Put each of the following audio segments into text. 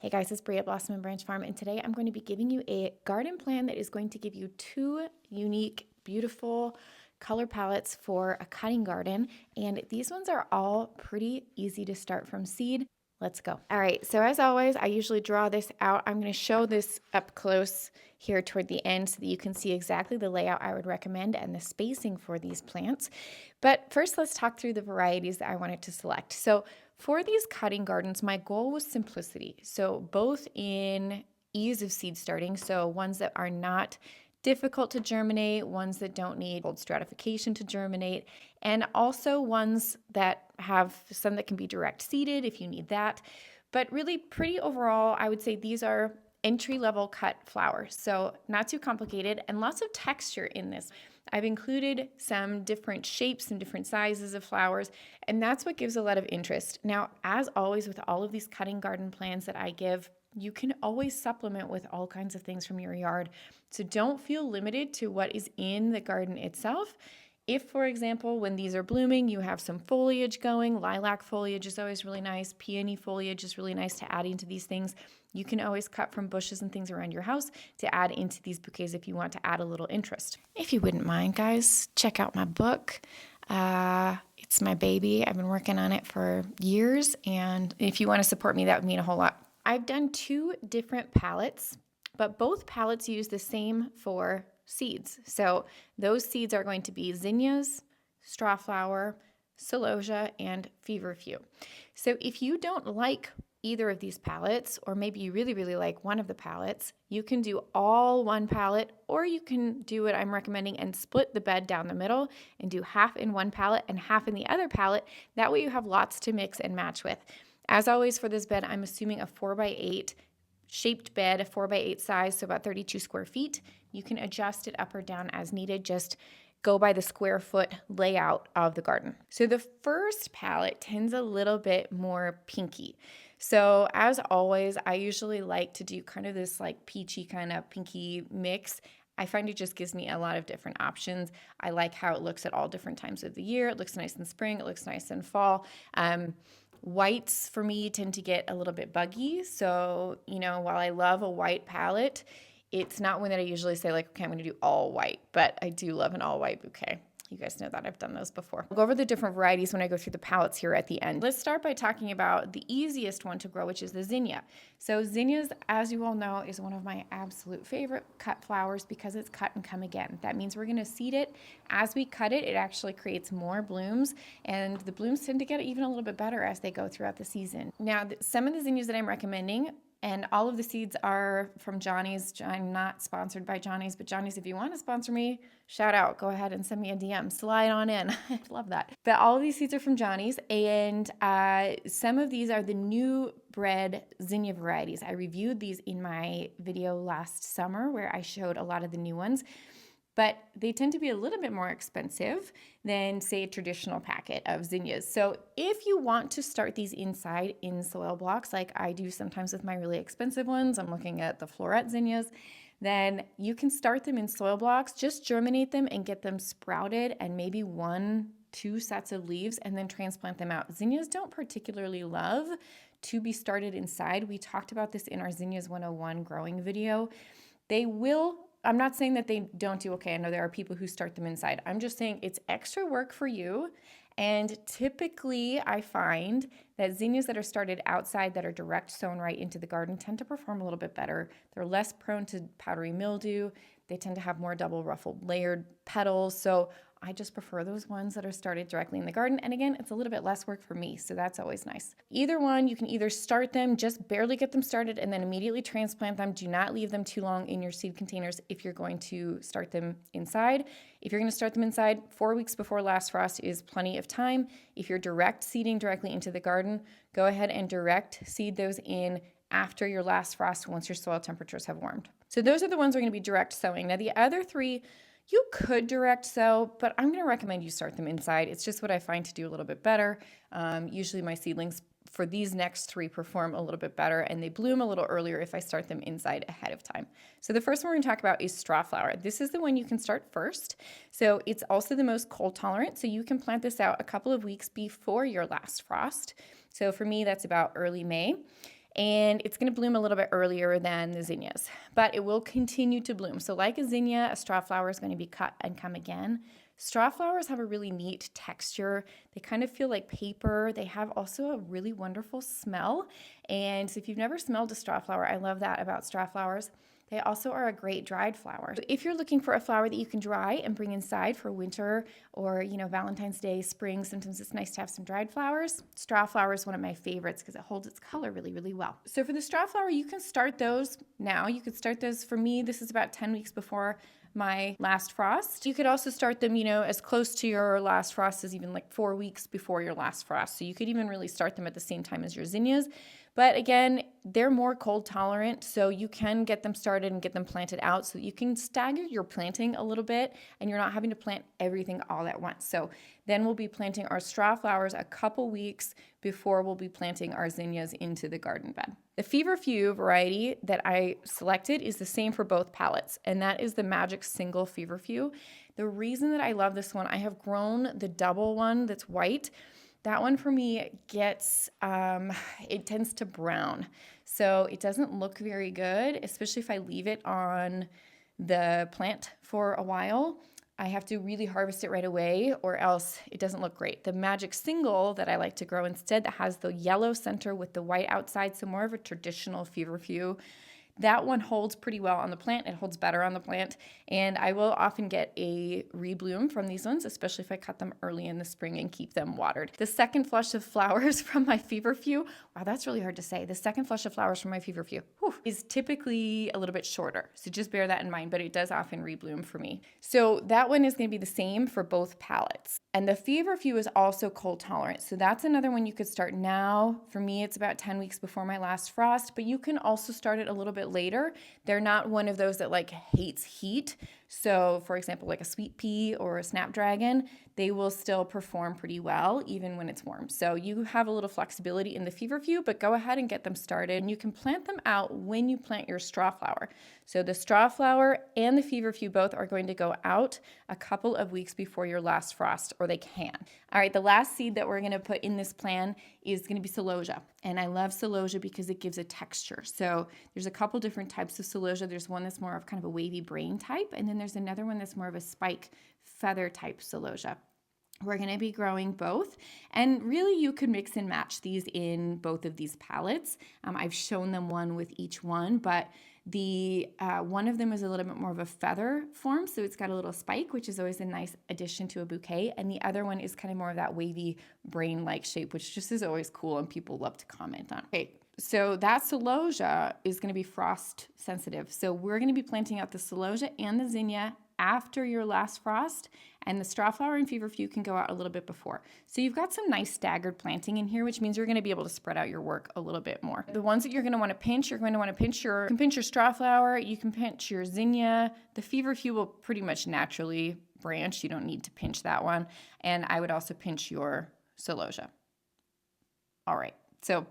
Hey guys, it's Bria at Blossom and Branch Farm, and today I'm going to be giving you a garden plan that is going to give you two unique, beautiful color palettes for a cutting garden. And these ones are all pretty easy to start from seed. Let's go. All right, so as always, I usually draw this out. I'm going to show this up close here toward the end so that you can see exactly the layout I would recommend and the spacing for these plants. But first, let's talk through the varieties that I wanted to select. So for these cutting gardens, my goal was simplicity. So both in ease of seed starting, so ones that are not difficult to germinate, ones that don't need cold stratification to germinate, and also ones that have some that can be direct seeded if you need that. But really pretty overall, I would say these are entry-level cut flowers. So not too complicated and lots of texture in this. I've included some different shapes, some different sizes of flowers, and that's what gives a lot of interest. Now, as always with all of these cutting garden plans that I give, you can always supplement with all kinds of things from your yard. So don't feel limited to what is in the garden itself. If, for example, when these are blooming, you have some foliage going, lilac foliage is always really nice, peony foliage is really nice to add into these things. You can always cut from bushes and things around your house to add into these bouquets if you want to add a little interest. If you wouldn't mind, guys, check out my book. It's my baby. I've been working on it for years, and if you want to support me, that would mean a whole lot. I've done two different palettes, but both palettes use the same four seeds. So those seeds are going to be zinnias, strawflower, celosia, and feverfew. So if you don't like either of these palettes, or maybe you really, really like one of the palettes, you can do all one palette, or you can do what I'm recommending and split the bed down the middle and do half in one palette and half in the other palette. That way you have lots to mix and match with. As always for this bed, I'm assuming a 4x8 shaped bed, a 4x8 size, so about 32 square feet. You can adjust it up or down as needed. Just go by the square foot layout of the garden. So the first palette tends a little bit more pinky. So as always, I usually like to do kind of this like peachy kind of pinky mix. I find it just gives me a lot of different options. I like how it looks at all different times of the year. It looks nice in spring. It looks nice in fall. Whites for me tend to get a little bit buggy. So, while I love a white palette, it's not one that I usually say like, okay, I'm going to do all white, but I do love an all white bouquet. You guys know that I've done those before. I'll go over the different varieties when I go through the palettes here at the end. Let's start by talking about the easiest one to grow, which is the zinnia. So zinnias, as you all know, is one of my absolute favorite cut flowers because it's cut and come again. That means we're going to seed it. As we cut it, it actually creates more blooms, and the blooms tend to get even a little bit better as they go throughout the season. Now, some of the zinnias that I'm recommending, and all of the seeds are from Johnny's. I'm not sponsored by Johnny's, but Johnny's, if you want to sponsor me, shout out. Go ahead and send me a DM. Slide on in. I love that. But all of these seeds are from Johnny's, and some of these are the new bred zinnia varieties. I reviewed these in my video last summer where I showed a lot of the new ones. But they tend to be a little bit more expensive than, say, a traditional packet of zinnias. So if you want to start these inside in soil blocks, like I do sometimes with my really expensive ones, I'm looking at the floret zinnias, then you can start them in soil blocks, just germinate them and get them sprouted and maybe 1-2 sets of leaves and then transplant them out. Zinnias don't particularly love to be started inside. We talked about this in our Zinnias 101 growing video. They will, I'm not saying that they don't do okay. I know there are people who start them inside. I'm just saying it's extra work for you. And typically I find that zinnias that are started outside that are direct sown right into the garden tend to perform a little bit better. They're less prone to powdery mildew. They tend to have more double ruffled layered petals. So I just prefer those ones that are started directly in the garden. And again, it's a little bit less work for me, so that's always nice. Either one, you can either start them, just barely get them started, and then immediately transplant them. Do not leave them too long in your seed containers if you're going to start them inside. If you're going to start them inside, 4 weeks before last frost is plenty of time. If you're direct seeding directly into the garden, go ahead and direct seed those in after your last frost once your soil temperatures have warmed. So those are the ones we're going to be direct sowing. Now the other three, you could direct sow, but I'm going to recommend you start them inside. It's just what I find to do a little bit better. Usually my seedlings for these next three perform a little bit better, and they bloom a little earlier if I start them inside ahead of time. So the first one we're going to talk about is strawflower. This is the one you can start first. So it's also the most cold tolerant, so you can plant this out a couple of weeks before your last frost. So for me, that's about early May. and it's going to bloom a little bit earlier than the zinnias, but it will continue to bloom. So like a zinnia, a straw flower is going to be cut and come again. Straw flowers have a really neat texture. They kind of feel like paper. They have also a really wonderful smell. And so if you've never smelled a straw flower, I love that about straw flowers. They also are a great dried flower. So if you're looking for a flower that you can dry and bring inside for winter or, Valentine's Day, spring, sometimes it's nice to have some dried flowers. Straw flower is one of my favorites because it holds its color really, really well. So for the straw flower, you can start those now. You could start those, for me, this is about 10 weeks before my last frost. You could also start them, as close to your last frost as even like 4 weeks before your last frost. So you could even really start them at the same time as your zinnias. But again, they're more cold tolerant, so you can get them started and get them planted out so you can stagger your planting a little bit and you're not having to plant everything all at once. So then we'll be planting our straw flowers a couple weeks before we'll be planting our zinnias into the garden bed. The Feverfew variety that I selected is the same for both palettes, and that is the Magic Single Feverfew. The reason that I love this one, I have grown the double one that's white. That one for me gets, it tends to brown. So it doesn't look very good, especially if I leave it on the plant for a while. I have to really harvest it right away or else it doesn't look great. The Magic Single that I like to grow instead, that has the yellow center with the white outside, so more of a traditional Feverfew. That one holds pretty well on the plant. It holds better on the plant. And I will often get a rebloom from these ones, especially if I cut them early in the spring and keep them watered. The second flush of flowers from my Feverfew, wow, that's really hard to say. The second flush of flowers from my Feverfew is typically a little bit shorter. So just bear that in mind, but it does often rebloom for me. So that one is going to be the same for both palettes. And the Feverfew is also cold tolerant. So that's another one you could start now. For me, it's about 10 weeks before my last frost, but you can also start it a little bit later. They're not one of those that like hates heat. So for example, like a sweet pea or a snapdragon, they will still perform pretty well even when it's warm. So you have a little flexibility in the Feverfew, but go ahead and get them started. And you can plant them out when you plant your straw flower. So the straw flower and the Feverfew both are going to go out a couple of weeks before your last frost, or they can. All right, the last seed that we're going to put in this plan is going to be Celosia. And I love Celosia because it gives a texture. So there's a couple different types of Celosia. There's one that's more of kind of a wavy brain type, and then there's another one that's more of a spike feather type Celosia. We're going to be growing both, and really you could mix and match these in both of these palettes. I've shown them one with each one, but the one of them is a little bit more of a feather form, so it's got a little spike, which is always a nice addition to a bouquet, and the other one is kind of more of that wavy brain-like shape, which just is always cool and people love to comment on. Okay, so that Celosia is going to be frost sensitive, so we're going to be planting out the Celosia and the zinnia after your last frost, and the straw flower and Feverfew can go out a little bit before. So you've got some nice staggered planting in here, which means you're going to be able to spread out your work a little bit more. The ones that you're going to want to pinch, you can pinch your straw flower, you can pinch your zinnia. The Feverfew will pretty much naturally branch. You don't need to pinch that one. And I would also pinch your Celosia. All right, so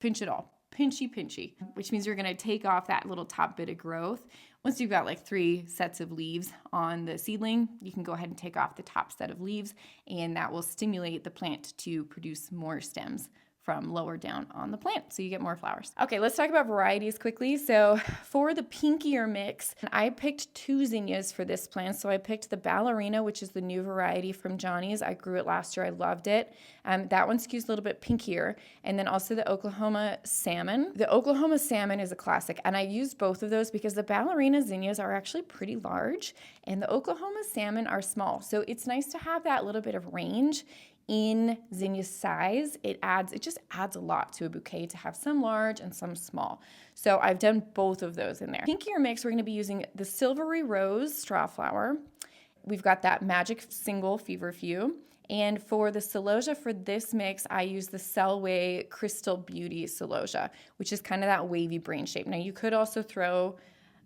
pinch it all. Pinchy, which means you're going to take off that little top bit of growth. Once you've got like 3 sets of leaves on the seedling, you can go ahead and take off the top set of leaves, and that will stimulate the plant to produce more stems from lower down on the plant, so you get more flowers. Okay, let's talk about varieties quickly. So for the pinkier mix, I picked 2 zinnias for this plant. So I picked the Ballerina, which is the new variety from Johnny's. I grew it last year. I loved it. That one skews a little bit pinkier. And then also the Oklahoma Salmon. The Oklahoma Salmon is a classic, and I used both of those because the Ballerina zinnias are actually pretty large, and the Oklahoma Salmon are small. So it's nice to have that little bit of range in zinnia size. It just adds a lot to a bouquet to have some large and some small. So I've done both of those in there. Pinkier mix, we're going to be using the Silvery Rose straw flower. We've got that Magic Single Feverfew. And for the Celosia for this mix, I use the Selway Crystal Beauty Celosia, which is kind of that wavy brain shape. Now you could also throw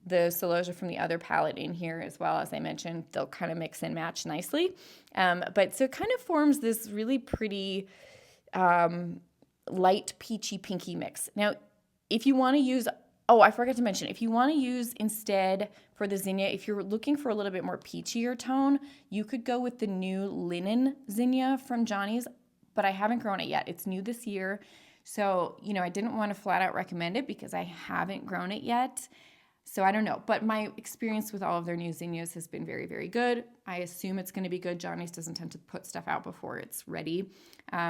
the Celosia from the other palette in here as well. As I mentioned, they'll kind of mix and match nicely. But so it kind of forms this really pretty light peachy pinky mix. Now, if you want to use, I forgot to mention, if you want to use instead for the zinnia, if you're looking for a little bit more peachier tone, you could go with the new Linen zinnia from Johnny's, but I haven't grown it yet. It's new this year. So, I didn't want to flat out recommend it because I haven't grown it yet. So I don't know, but my experience with all of their new zinnias has been very, very good. I assume it's going to be good. Johnny's doesn't tend to put stuff out before it's ready.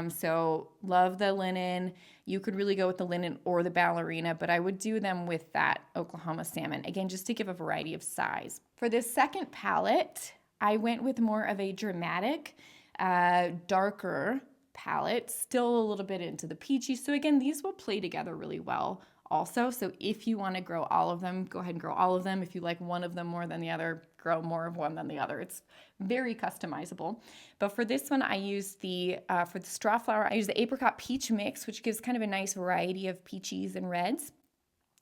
So love the linen. You could really go with the linen or the ballerina, but I would do them with that Oklahoma salmon. Again, just to give a variety of size. For this second palette, I went with more of a dramatic, darker palette, still a little bit into the peachy. So again, these will play together really well also. So if you want to grow all of them, go ahead and grow all of them. If you like one of them more than the other, grow more of one than the other. It's very customizable. But for this one, I used for the strawflower, I used the apricot peach mix, which gives kind of a nice variety of peaches and reds.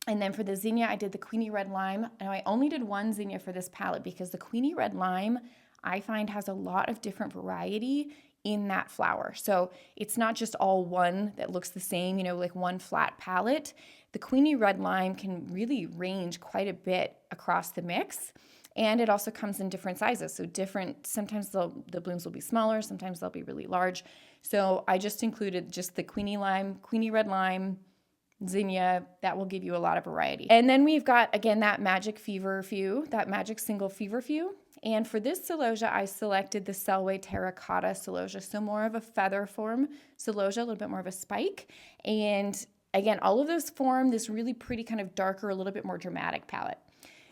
And then for the zinnia, I did the Queenie Red Lime. Now I only did one zinnia for this palette because the Queenie Red Lime, I find, has a lot of different variety in that flower. So it's not just all one that looks the same, like one flat palette. The Queenie Red Lime can really range quite a bit across the mix. And it also comes in different sizes. So sometimes the blooms will be smaller, sometimes they'll be really large. So I just included just the Queenie Red Lime, zinnia. That will give you a lot of variety. And then we've got, again, that magic Feverfew, that magic single Feverfew. And for this Celosia, I selected the Selway Terracotta Celosia. So more of a feather form Celosia, a little bit more of a spike. And again, all of those form this really pretty kind of darker, a little bit more dramatic palette.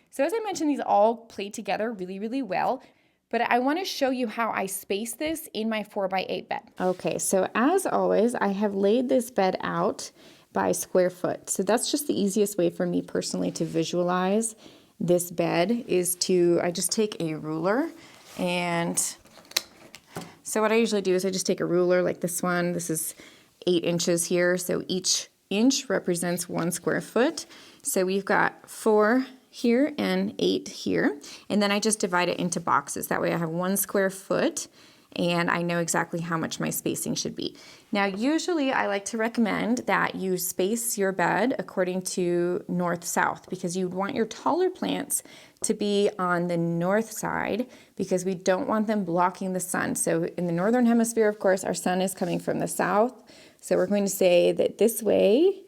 So as I mentioned, these all play together really, really well. But I want to show you how I space this in my 4x8 bed. Okay, so as always, I have laid this bed out by square foot. So that's just the easiest way for me personally to visualize this bed is I just take a ruler. And so what I usually do is I just take a ruler like this one. This is 8 inches here. So each inch represents 1 square foot. So we've got 4 here and 8 here. And then I just divide it into boxes. That way I have 1 square foot and I know exactly how much my spacing should be. Now, usually I like to recommend that you space your bed according to north-south because you want your taller plants to be on the north side because we don't want them blocking the sun. So in the northern hemisphere, of course, our sun is coming from the south. So we're going to say that this way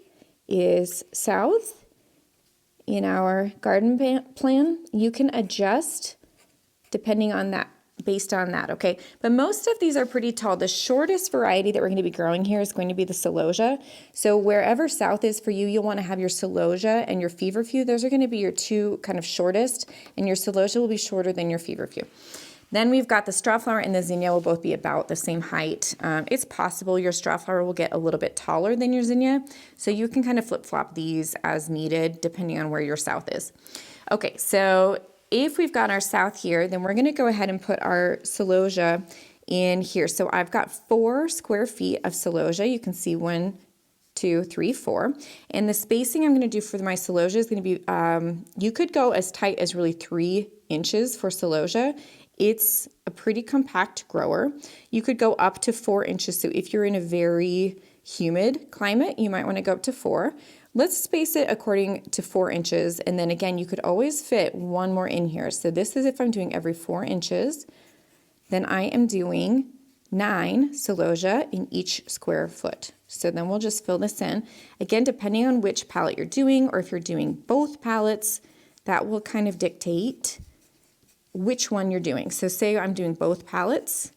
is south in our garden plan. You can adjust depending on that, based on that, okay? But most of these are pretty tall. The shortest variety that we're going to be growing here is going to be the Celosia. So wherever south is for you, you'll want to have your Celosia and your Feverfew. Those are going to be your two kind of shortest, and your Celosia will be shorter than your Feverfew. Then we've got the strawflower and the zinnia will both be about the same height. It's possible your strawflower will get a little bit taller than your zinnia, so you can kind of flip-flop these as needed depending on where your south is. Okay, so if we've got our south here, then we're going to go ahead and put our Celosia in here. So I've got 4 square feet of Celosia. You can see 1, 2, 3, 4. And the spacing I'm going to do for my Celosia is going to be, you could go as tight as really 3 inches for Celosia. It's a pretty compact grower. You could go up to 4 inches. So if you're in a very humid climate, you might want to go up to 4. Let's space it according to 4 inches. And then again, you could always fit 1 more in here. So this is if I'm doing every 4 inches, then I am doing 9 Celosia in each square foot. So then we'll just fill this in. Again, depending on which palette you're doing, or if you're doing both palettes, that will kind of dictate which one you're doing. So say I'm doing both palettes,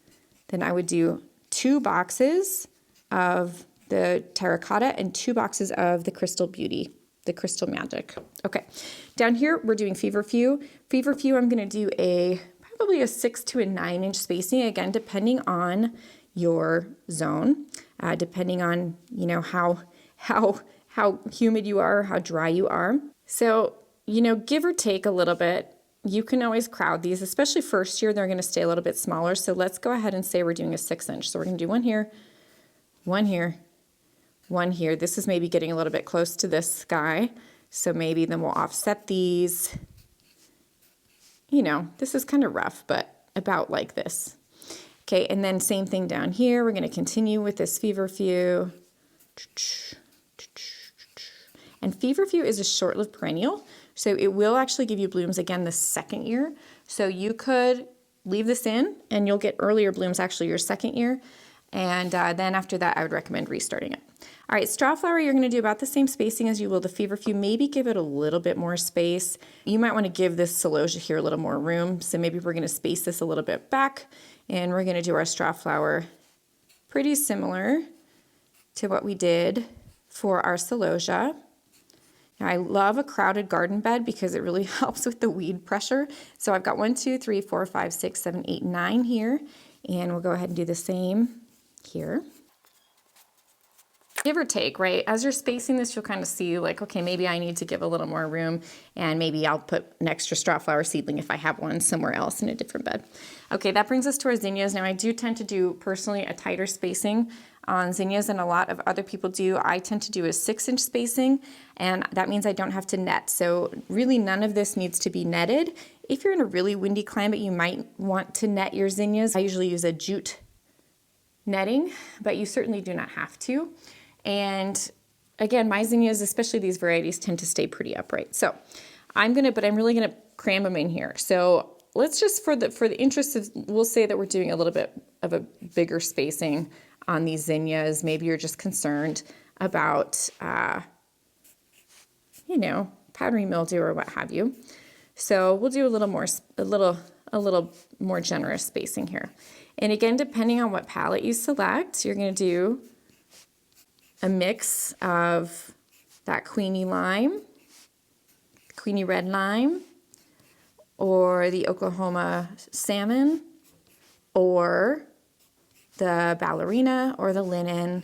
then I would do 2 boxes of the terracotta and 2 boxes of the crystal beauty, the crystal magic. Okay, down here we're doing Feverfew. Feverfew, I'm going to do probably a 6 to a 9 inch spacing, again depending on your zone, depending on how humid you are, how dry you are. So give or take a little bit. You can always crowd these, especially first year, they're going to stay a little bit smaller. So let's go ahead and say we're doing a 6 inch. So we're going to do 1 here, 1 here, 1 here. This is maybe getting a little bit close to this guy. So maybe then we'll offset these. This is kind of rough, but about like this. Okay, and then same thing down here. We're going to continue with this Feverfew. And Feverfew is a short-lived perennial. So it will actually give you blooms again the second year. So you could leave this in and you'll get earlier blooms actually your second year. And then after that, I would recommend restarting it. All right, strawflower, you're going to do about the same spacing as you will the Feverfew. Maybe give it a little bit more space. You might want to give this Celosia here a little more room. So maybe we're going to space this a little bit back, and we're going to do our strawflower pretty similar to what we did for our Celosia. Now, I love a crowded garden bed because it really helps with the weed pressure. So I've got 1, 2, 3, 4, 5, 6, 7, 8, 9 here, and we'll go ahead and do the same here. Give or take, right? As you're spacing this, you'll kind of see like, okay, maybe I need to give a little more room, and maybe I'll put an extra strawflower seedling if I have one somewhere else in a different bed. Okay, that brings us to our zinnias. Now, I do tend to do personally a tighter spacing on zinnias than a lot of other people do. I tend to do a 6-inch spacing, and that means I don't have to net. So really none of this needs to be netted. If you're in a really windy climate, you might want to net your zinnias. I usually use a jute netting, but you certainly do not have to. And again, my zinnias, especially these varieties, tend to stay pretty upright. So I'm really gonna cram them in here. So let's just, for the interest of, we'll say that we're doing a little bit of a bigger spacing on these zinnias. Maybe you're just concerned about, powdery mildew or what have you. So we'll do a little more generous spacing here. And again, depending on what palette you select, you're gonna do a mix of that Queenie red lime, or the Oklahoma salmon, or the ballerina, or the linen.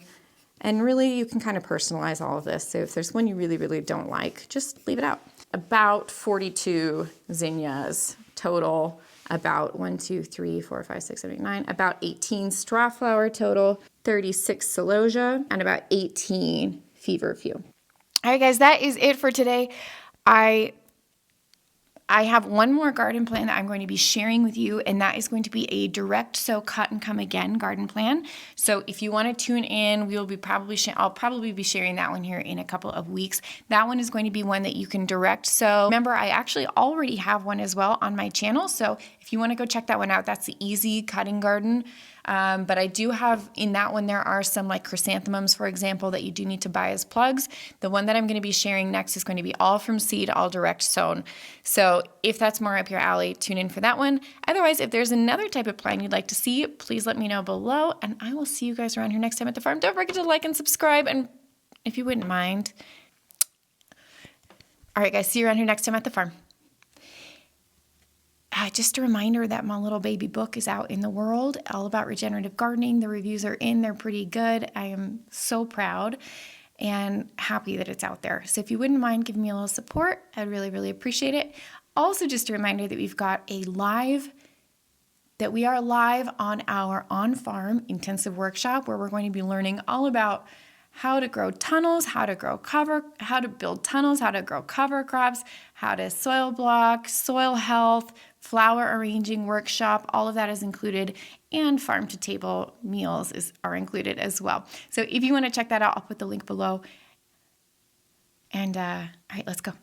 And really, you can kind of personalize all of this. So if there's one you really, really don't like, just leave it out. About 42 zinnias total, about 1, 2, 3, 4, 5, 6, 7, 8, 9, about 18 strawflower total, 36 Celosia, and about 18 Feverfew. All right, guys, that is it for today. I have one more garden plan that I'm going to be sharing with you, and that is going to be a direct sow cut and come again garden plan. So if you want to tune in, I'll probably be sharing that one here in a couple of weeks. That one is going to be one that you can direct sow. Remember, I actually already have one as well on my channel. So if you want to go check that one out, that's the easy cutting garden. But I do have in that one, there are some like chrysanthemums, for example, that you do need to buy as plugs. The one that I'm going to be sharing next is going to be all from seed, all direct sown. So if that's more up your alley, tune in for that one. Otherwise, if there's another type of plan you'd like to see, please let me know below, and I will see you guys around here next time at the farm. Don't forget to like and subscribe, and if you wouldn't mind. All right, guys, see you around here next time at the farm. Just a reminder that my little baby book is out in the world, all about regenerative gardening. The reviews are in, they're pretty good. I am so proud and happy that it's out there. So if you wouldn't mind giving me a little support, I'd really, really appreciate it. Also, just a reminder that we are live on our on-farm intensive workshop, where we're going to be learning all about how to grow tunnels, how to build tunnels, how to grow cover crops, how to soil block, soil health, flower arranging workshop. All of that is included, and farm to table meals are included as well. So if you want to check that out, I'll put the link below. And all right, let's go.